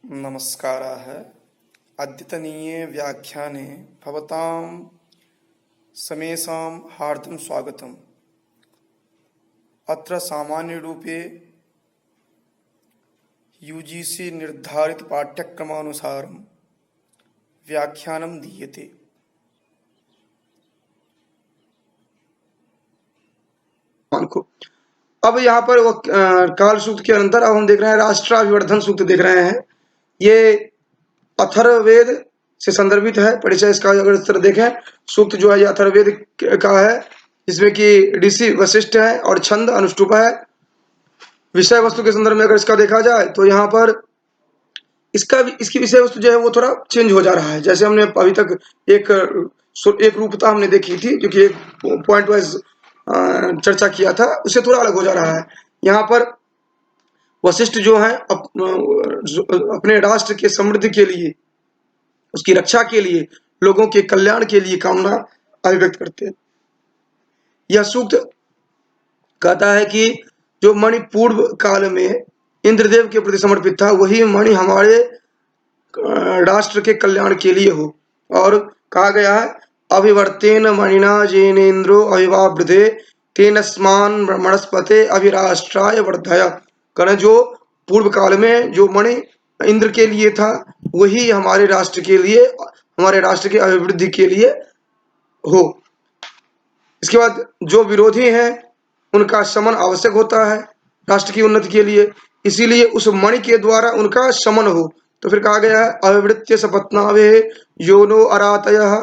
नमस्काराः। अद्यतनीये व्याख्याने भवतां समेषां हार्दं स्वागतम्। अत्र सामान्यरूपे यूजीसी निर्धारितपाठ्यक्रमानुसारं व्याख्यानं दीयते। अब यहाँ पर वो काल सूक्त के अंदर अब हम देख रहे हैं राष्ट्राभिवर्धन सूक्त देख रहे हैं। ये अथर्ववेद से संदर्भित है। परिचय इसका अगर इस तरह देखें, सूक्त जो है ये अथर्ववेद का है, जिसमें कि ऋषि वशिष्ठ है और छंद अनुष्टुप है। विषय वस्तु के संदर्भ में अगर इसका देखा जाए तो यहाँ पर इसकी विषय वस्तु जो है वो थोड़ा चेंज हो जा रहा है। जैसे हमने अभी तक एक रूपता हमने देखी थी, जो कि एक पॉइंट वाइज चर्चा किया था, उससे थोड़ा अलग हो जा रहा है। यहाँ पर वशिष्ठ जो है अपने राष्ट्र के समृद्धि के लिए, उसकी रक्षा के लिए, लोगों के कल्याण के लिए कामना अभिव्यक्त करते हैं। यह सूक्त कहता है कि जो मणि पूर्व काल में इंद्रदेव के प्रति समर्पित था, वही मणि हमारे राष्ट्र के कल्याण के लिए हो। और कहा गया है अभिवर्तेन मणिना जेनेन्द्रो अभिवावृधे तेनस्मान ब्रह्मणस्पते अभिराष्ट्राय वर्धय। करें जो पूर्व काल में जो मणि इंद्र के लिए था, वही हमारे राष्ट्र के लिए, हमारे राष्ट्र के अभिवृद्धि के लिए हो। इसके बाद जो विरोधी हैं उनका शमन आवश्यक होता है राष्ट्र की उन्नति के लिए, इसीलिए उस मणि के द्वारा उनका शमन हो। तो फिर कहा गया है अभिवृत्य सपत्नावे योनो अरातयः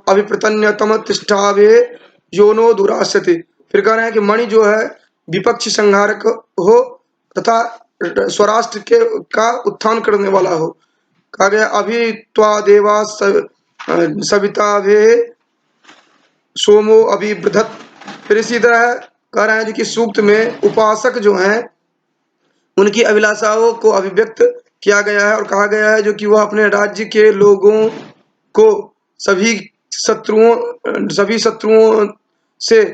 अभिप्रतन्यतम तिष्ठावे योनो दुरास्यते। फिर कह रहे हैं कि मणि जो है विपक्ष संहारक हो तथा स्वराष्ट्र के का उत्थान करने वाला हो। कहा गया अभि त्वा देवा सविता वे सोमो अभिवृद्धत। फिर इसी तरह कह रहे हैं जो कि सूक्त में उपासक जो हैं उनकी अभिलाषाओं को अभिव्यक्त किया गया है और कहा गया है जो कि वह अपने राज्य के लोगों को सभी शत्रुओं से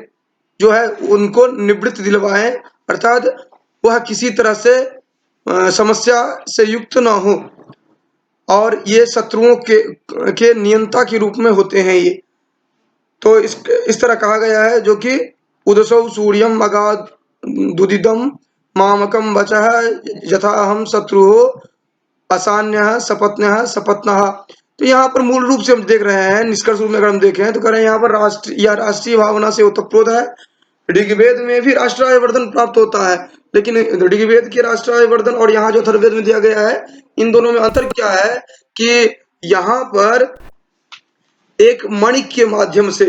जो है उनको निवृत्त दिलवाएं, अर्थात वह किसी तरह से समस्या से युक्त न हो। और ये शत्रुओं के नियंता के रूप में होते हैं ये। तो इस तरह कहा गया है जो कि उदसौ सूर्यम अगाधुदिदम मामकम वचः यथा हम शत्रु असान्य सपत्न्य सपत्नः। तो यहाँ पर मूल रूप से हम देख रहे हैं, निष्कर्ष रूप में अगर हम देखें तो कह रहे हैं यहाँ पर राष्ट्रीय भावना से ओतप्रोत है। ऋग्वेद में भी राष्ट्राभिवर्धन प्राप्त होता है, लेकिन ऋग्वेद के राष्ट्राभिवर्धन और यहाँ जो अथर्ववेद में दिया गया है, इन दोनों में अंतर क्या है कि यहाँ पर एक मणि के माध्यम से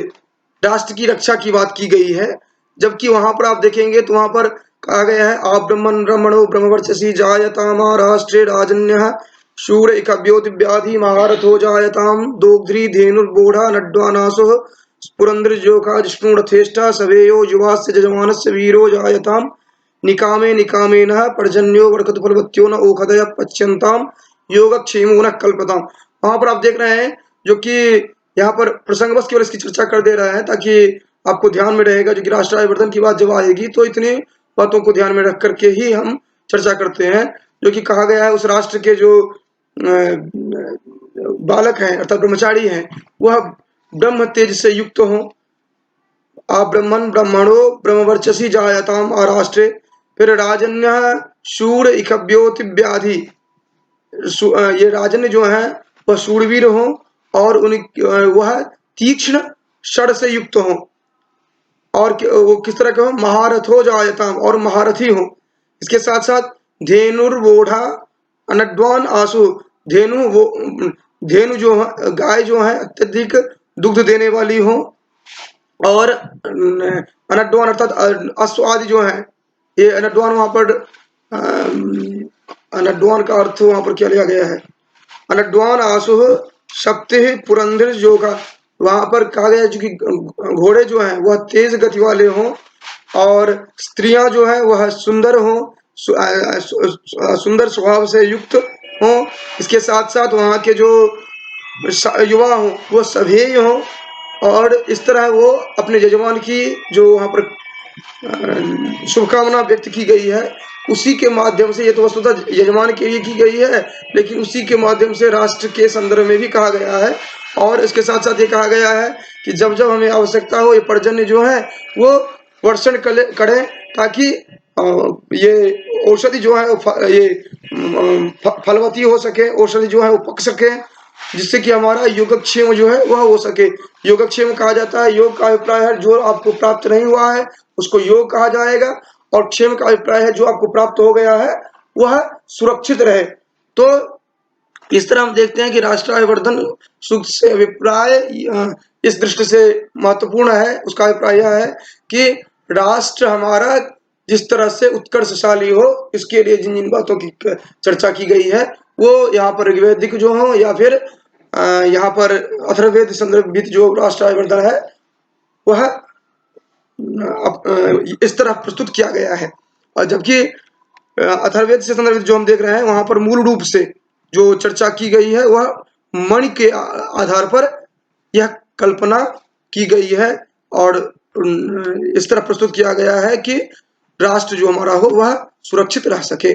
राष्ट्र की रक्षा की बात की गई है, जबकि वहां पर आप देखेंगे तो वहां पर कहा गया है आब्रह्मण ब्रह्मणो ब्रह्मवर्चसी जायतामा राष्ट्रे राजन्यः शूर इकव्योतिव्याधि महारथो जायताम दोग्ध्री धेनुर्बोढ़ा नड्वानासो पुरंद्रजोखा जिष्णुरथेष्टा सवेयो युवास्य जजमानस्य वीरो जायताम निकामे निकामेनः पर्जन्यो वर्कतफलवत्यो न ओखदय पच्यन्ताम योगक्षेमो न कल्पताम। वहां पर आप देख रहे हैं जो कि यहाँ पर प्रसंगवश केवल इसकी चर्चा कर दे रहा है ताकि आपको ध्यान में रहेगा, जो कि राष्ट्राभिवर्धन की बात जब आएगी तो इतनी बातों को ध्यान में रख करके ही हम चर्चा करते हैं। जो कि कहा गया है उस राष्ट्र के जो बालक हैं अर्थात ब्रह्मचारी हैं, वह ब्रह्म तेज से युक्त हो। आ ब्रह्मण ब्रह्मणो ब्रह्मवर्चसी जायताम आराष्ट्रे। फिर राजन्य शूर इकव्योति व्याधि, ये राजन्य जो है वह शूरवीर हो और वह तीक्ष्ण षड से युक्त हो। और वो किस तरह के हो, महारथ हो जायताम, और महारथी हो। इसके साथ साथ धेनुर्वोढ़ा अनड्वान आसु, धेनु जो गाय जो है अत्यधिक दुग्ध देने वाली हो, और अनड्वान अर्थात अश्व आदि जो है, ये अनड्वान वहां पर अनड्वान का अर्थ वहां पर क्या लिया गया है, अनड्वान आसु सप्ते पुरंदर जोगा। वहां पर कहा गया कि घोड़े जो हैं वह तेज गति वाले हों और स्त्रियां जो है वह सुंदर हों, सुंदर स्वभाव से युक्त हों। इसके साथ साथ वहाँ के जो युवा हों वह सभी हों, और इस तरह वो अपने यजमान की जो वहाँ पर शुभकामना व्यक्त की गई है, उसी के माध्यम से, ये तो वस्तुतः यजमान के लिए की गई है, लेकिन उसी के माध्यम से राष्ट्र के संदर्भ में भी कहा गया है। और इसके साथ साथ ये कहा गया है कि जब जब हमें आवश्यकता हो, ये पर्जन्य जो है वो वर्षण करें, ताकि ये औषधि जो है ये फलवती हो सके, औषधि जो है वो पक सके, जिससे कि हमारा योगक्षेम जो है वह हो सके। योगक्षेम कहा जाता है, योग का अभिप्राय है जो आपको प्राप्त नहीं हुआ है उसको योग कहा जाएगा, और क्षेम का अभिप्राय है जो आपको प्राप्त हो गया है वह सुरक्षित रहे। तो इस तरह हम देखते हैं कि राष्ट्राभिवर्धन सूक्त से अभिप्राय इस दृष्टि से महत्वपूर्ण है। उसका अभिप्राय यह है कि राष्ट्र हमारा जिस तरह से उत्कर्षशाली हो, इसके लिए जिन जिन बातों की चर्चा की गई है वो यहाँ पर ऋग्वेदिक जो हो या फिर यहाँ पर अथर्ववेद संदर्भित जो राष्ट्राभिवर्धन है वह इस तरह प्रस्तुत किया गया है। और जबकि अथर्ववेद से संदर्भित जो हम देख रहे हैं वहां पर मूल रूप से जो चर्चा की गई है वह मणि के आधार पर यह कल्पना की गई है, और इस तरह प्रस्तुत किया गया है कि राष्ट्र जो हमारा हो वह सुरक्षित रह सके।